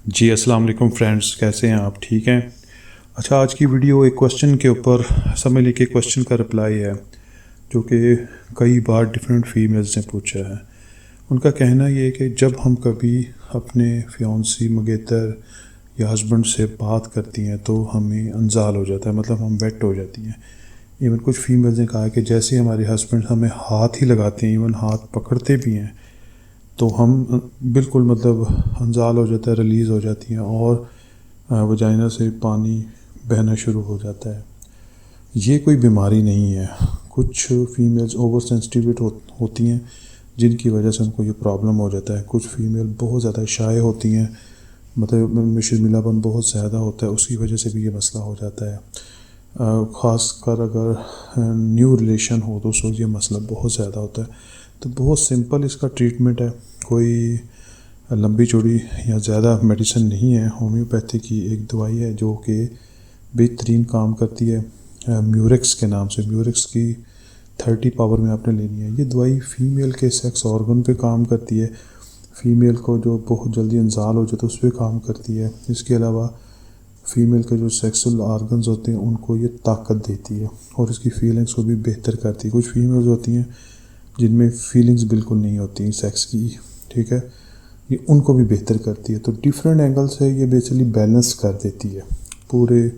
جی السلام علیکم فرینڈس، کیسے ہیں آپ؟ ٹھیک ہیں؟ اچھا، آج کی ویڈیو ایک کوشچن کے اوپر سمجھ لی کہ کوشچن کا رپلائی ہے جو کہ کئی بار ڈفرینٹ فیمیلز نے پوچھا ہے۔ ان کا کہنا یہ ہے کہ جب ہم کبھی اپنے فیونسی مگیتر یا ہسبینڈ سے بات کرتی ہیں تو ہمیں انزال ہو جاتا ہے، مطلب ہم ویٹ ہو جاتی ہیں۔ ایون کچھ فیمیلز نے کہا کہ جیسے ہمارے ہسبینڈ ہمیں ہاتھ ہی لگاتے ہیں، ایون ہاتھ پکڑتے بھی ہیں تو ہم بالکل مطلب انزال ہو جاتا ہے، ریلیز ہو جاتی ہیں اور وجائنا سے پانی بہنا شروع ہو جاتا ہے۔ یہ کوئی بیماری نہیں ہے۔ کچھ فیمیلز اوور سینسٹیویٹ ہوتی ہیں جن کی وجہ سے ان کو یہ پرابلم ہو جاتا ہے۔ کچھ فیمیل بہت زیادہ شائع ہوتی ہیں، مطلب ان میں شرمیلا پن بہت زیادہ ہوتا ہے، اس کی وجہ سے بھی یہ مسئلہ ہو جاتا ہے۔ خاص کر اگر نیو ریلیشن ہو تو اس وقت یہ مسئلہ بہت زیادہ ہوتا ہے۔ تو بہت سمپل اس کا ٹریٹمنٹ ہے، کوئی لمبی چوڑی یا زیادہ میڈیسن نہیں ہے۔ ہومیوپیتھی کی ایک دوائی ہے جو کہ بہترین کام کرتی ہے، میورکس کے نام سے۔ میورکس کی 30 پاور میں آپ نے لینی ہے۔ یہ دوائی فیمیل کے سیکس آرگن پہ کام کرتی ہے، فیمیل کو جو بہت جلدی انزال ہو جاتا ہے اس پہ کام کرتی ہے۔ اس کے علاوہ فیمیل کے جو سیکسل آرگنز ہوتے ہیں ان کو یہ طاقت دیتی ہے اور اس کی فیلنگس کو بھی بہتر کرتی ہے۔ کچھ فیمیلز ہوتی ہیں جن میں فیلنگز بالکل نہیں ہوتی سیکس کی، ٹھیک ہے، یہ ان کو بھی بہتر کرتی ہے۔ تو ڈیفرنٹ اینگل سے یہ بیسیکلی بیلنس کر دیتی ہے پورے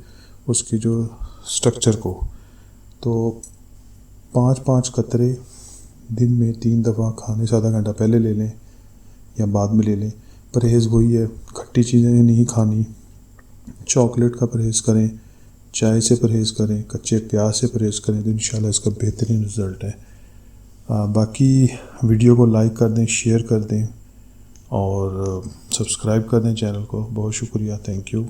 اس کے جو سٹرکچر کو۔ تو 5 قطرے دن میں 3 دفعہ کھانے سے آدھا گھنٹہ پہلے لے لیں یا بعد میں لے لیں۔ پرہیز وہی ہے، کھٹی چیزیں نہیں کھانی، چاکلیٹ کا پرہیز کریں، چائے سے پرہیز کریں، کچے پیاز سے پرہیز کریں، تو انشاءاللہ اس کا بہترین رزلٹ ہے۔ باقی ویڈیو کو لائک کر دیں، شیئر کر دیں اور سبسکرائب کر دیں چینل کو۔ بہت شکریہ، تھینک یو۔